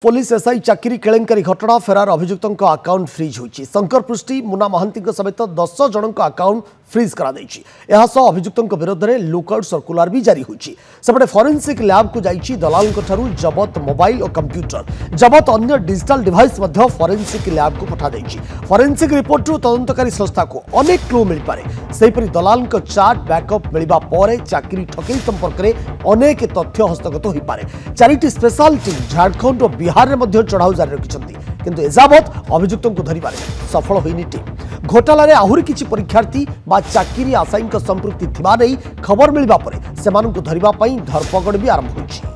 Police SI चाकरी केलेंकारी घटना फेरार अभियुक्तों अकाउंट फ्रीज होती शंकर पृष्टि मुना महांती समेत 10 जन अकाउंट फ्रीज कर अभियुक्तों विरोध में लुकआउट सर्कुलर भी जारी होती सेपटे फॉरेंसिक लैब को जाइए दलाल जबत मोबाइल और कंप्यूटर जबत अन्य डिजिटल डिवाइस फॉरेंसिक लैब को पठाई फॉरेंसिक रिपोर्ट तदंतकारी संस्था को अनेक क्लू मिल पारे सेहीपरि दलाल चार्ट बैकअप मिलवा पर चाकरी ठकई संपर्क में अनेक तथ्य हस्तगत हो पारे। चारिटी स्पेशल टीम झारखंड और बिहार में चढ़ाऊ जारी रखिंट किंतु एजावत अभियुक्तों को धरबार सफल होनी टीम घोटाल आहरी किसी परीक्षार्थी बा चाकरी आशायी संपृक्ति थिबा नै खबर मिलवा पर सेमानंकु धरिबा पई धरपकड़ भी आरंभ होइछि।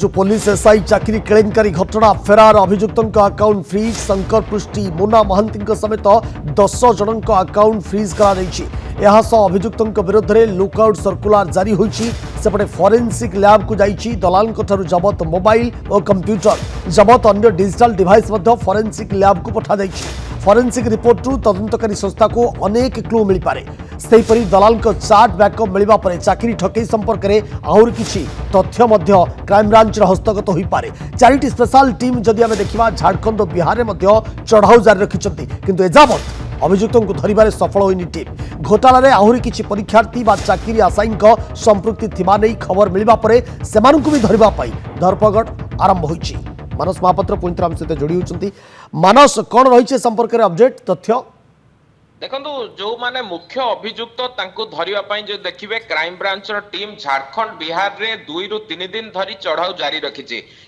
पुलिस एसआई चाकरी केलेंकारी घटना फेरार अभियुक्तों अकाउंट फ्रीज शंकर पृष्टि मुना महांती समेत 10 जन अकाउंट फ्रीज कर अभियुक्तों विरोध में लुकआउट सर्कुलर जारी होती सेपटे फॉरेंसिक लैब को जाइए दलाल जबत मोबाइल और कंप्यूटर जबत अन्य डिजिटल डिवाइस फॉरेंसिक लैब को पठाई फॉरेंसिक रिपोर्ट तदंतकारी संस्था को अनेक क्लू मिल पारे सेहीपरि दलाल चार्ट बैकअप मिलवा पर चाकरी ठकई संपर्क में आहरी किसी तथ्य क्राइमब्रांच हस्तगत हो पारे। चारिटी स्पेशल टीम जदि आम देखा झारखंड और बिहार में चढ़ाऊ जारी रखिंट किंतु एजावत अभियुक्तों को धरबार सफल होनी टीम घोटाल आहरी किसी परीक्षार्थी बा चाकरी आशायी संपृक्ति थिबा नै खबर मिलवा पर सेमानंकु भी धरिबा पई धरपकड़ आरंभ होइछि। मानस महापात्र पुणी आम सहित जोड़ी होती मानस कौन रही संपर्क में अपडेट तथ्य देखो जो माने मुख्य अभियुक्त धरवाई जो देखिए crime branch team Jharkhand Bihar रे 2 ରୁ 3 दिन धरी चढ़ाऊ जारी रखी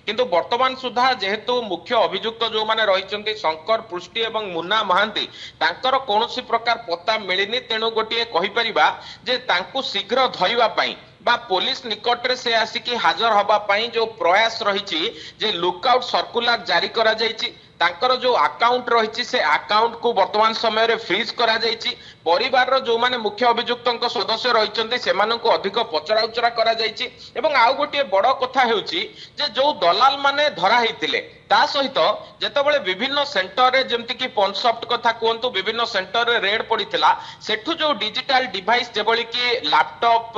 किंतु वर्तमान सुधा जेहेतु मुख्य अभियुक्त जो माने रही शंकर पृष्टि एवं मुन्ना महांती तांकर कौनसी प्रकार पता मिलनी तेणु गोटे कहीपर जे तांकु शीघ्र धरवाई बा पुलिस निकट रे से आसिकी हाजर हवा पाई जो प्रयास रही जे लुकआउट सर्कुलर जारी करा जायछि तांकर जो अकाउंट रही से अकाउंट को वर्तमान समय रे फ्रीज करा जायछि परिवार जो माने मुख्य अभियुक्तों सदस्य रही से अधिक पचरा उचरा करा जायछि एवं आउ गोटे बड़ कथा हेउछि जे जो दलाल माने धरा हेतिले ता सहित जेतबेले विभिन्न सेंटर रे जेमति कि पॉन्सॉफ्ट कथा कहंतु विभिन्न सेंटर रे रेड पड़िथिला सेठु जो डिजिटल डिवाइस जेबोली कि लैपटॉप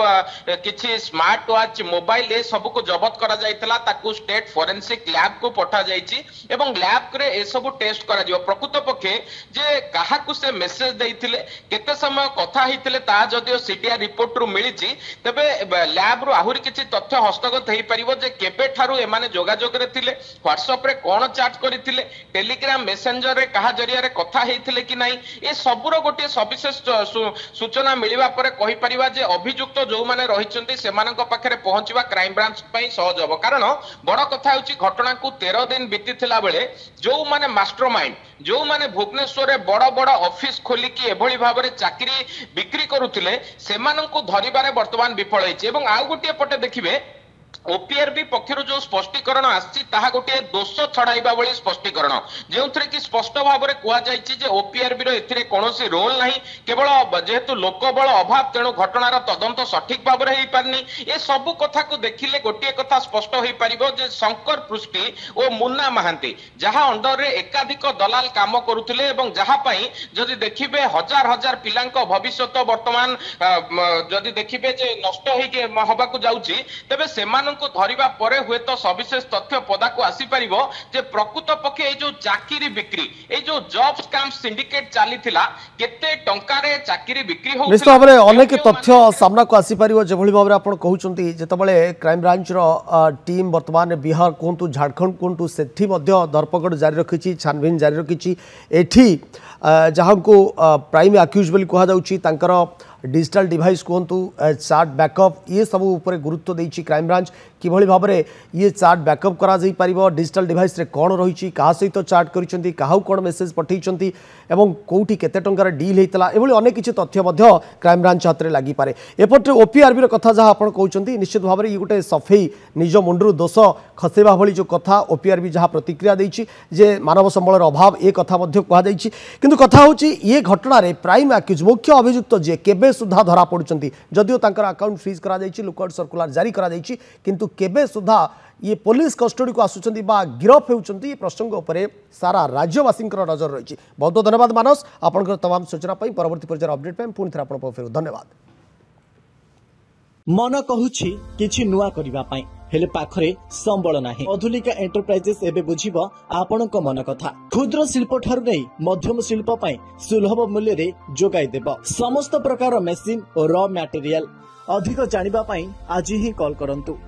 किछि स्मार्ट वॉच मोबाइल ए सब को जब्त करा जायतिला ताकू स्टेट फॉरेंसिक लैब को पठा जायछि एवं लैब रे ए सब टेस्ट करा जिवो प्रकृत पक्षे जे काहाकू से मेसेज देइथिले केते समय कथा हेतिले ता जदियो सीटीआर रिपोर्ट रु मिलिछि तबे लैब रु आहुरी किछि तथ्य हस्तगत हेइ परिबो जे केबे थारु एमाने जोगाजोग रे थिले व्हाट्सएप रे कौन चैट करथिले टेलीग्राम मेसेंजर रे कहा जरिया रे कथा हेइथिले कि नाही ए सबुरो गोटे सविशेष सूचना मिलिबा परे कहि परिबा जे अभियुक्त जो माने रहिचंती सेमानक पाखरे पहुंचीबा क्राइम ब्रांच पई सहज हो कारण बड़ कथा होची घटना को 13 दिन बीतीथिला बेले जो माने मास्टरमाइंड जो माने भुवनेश्वर रे बड़ बड़ ऑफिस खोली कि एभली भाबरे चाकरी बिक्री करूथिले सेमानक धरिबारे वर्तमान विफल हेछि एवं आउ गोटे पटे देखिबे ओपीआरबी पक्षर जो स्पष्टीकरण आछि ताहा गोटे दोष छड़ाइबा बळी स्पष्टीकरण जेउथरे कि स्पष्ट भाबरे कुआ जायछि जे ओपीआरबी रो एथिरे कोनोसी रोल नाही केवल जेहेतु लोकबळ अभाव तेणु घटनार तदंत सठिक भाबरे हेइ पारनी ए सब कथा को देखिले गोटे कथा स्पष्ट होई परिबो जे शंकर पृष्टि ओ मुन्ना महांती जहा अंडर रे एकाधिक दलाल काम करूथिले एवं जहा पई जदि देखिबे हजार हजार पिलांक भविष्यत वर्तमान जदि देखिबे जे नष्ट होई के हबाकू जाउची तबे सेमान को धरिबा परे हुए तो सविशेष तथ्य पदा को आसी परिबो जे प्रकृत पक्षे ए जो चाकरी बिक्री ए जो जॉब स्कैम सिंडिकेट चाली थिला केते टंका रे चाकरी बिक्री हो निश्चित भाबरे अनेक तथ्य सामना को आसी परिबो जे भली भाबरे आपण कहउचंती जेतबेले क्राइम ब्रांच रो टीम वर्तमान बिहार कोंतु झारखंड कोंतु सेठी मध्य धरपकड़ जारी रखिछि छानबीन जारी रखिछि एठी जहां को प्राइम अक्यूज बोली कहा जाउछि तांकर डिजिटल डिवाइस कहतु चार्ट बैकअप ये सब ऊपर गुरुत्व देछि क्राइम ब्रांच किभली भाव में ये चार्ट बैकअप करा जाई परिबो डिजिटल डिवाइस रे कौन रही क्या सहित चार्ट करिसेंती काहू कौन मेसेज पठेइचंती एवं कोठी केते टंकार डील हेतला एभली अनेक किछि तथ्य मध्य क्राइम ब्रांच हाथ में लागि पारे एपटे ओपीआरबी रो कथा जहाँ आपण कहउचंती निश्चित भाव में ये गोटे सफेई निज मुंडरू दोष खसेबा भली जो कथा ओपीआरबी जहाँ प्रतिक्रिया देछि जे मानव संबलर अभाव ए कथा मध्य कहा जाइछि किंतु कथा होछि ये घटना रे प्राइम अक्यूज मुख्य अभियुक्त जे केबे सुधा धरा पड़ुचंती जदियो तांकर अकाउंट फ्रीज करा जाइछि लुकआउट सर्कुलर जारी करा जाइछि किंतु केबे सुधा ये पुलिस कस्टडी को आसुचंती बा गिरफ होउचंती प्रसंग उपरे सारा राज्यवासी नजर रही। बहुत बहुत धन्यवाद मानस आपन तमाम सूचना परवर्ती पर्यायर अपडेट पुणी थे आप धन्यवाद। मन कहूछि किछि नुआ करिबा पई हेले पाखरे संबल नाही। मधुलिका एंटरप्राइजेस एबे बुझिबो आपणक मन कथा। क्षुद्र शिल्प ठारू नै मध्यम शिल्प पई सुलभ मूल्य रे जोगाई देबो समस्त प्रकार मेसिन और रॉ मटेरियल। अधिक जानिबा पई आज ही कॉल करंतु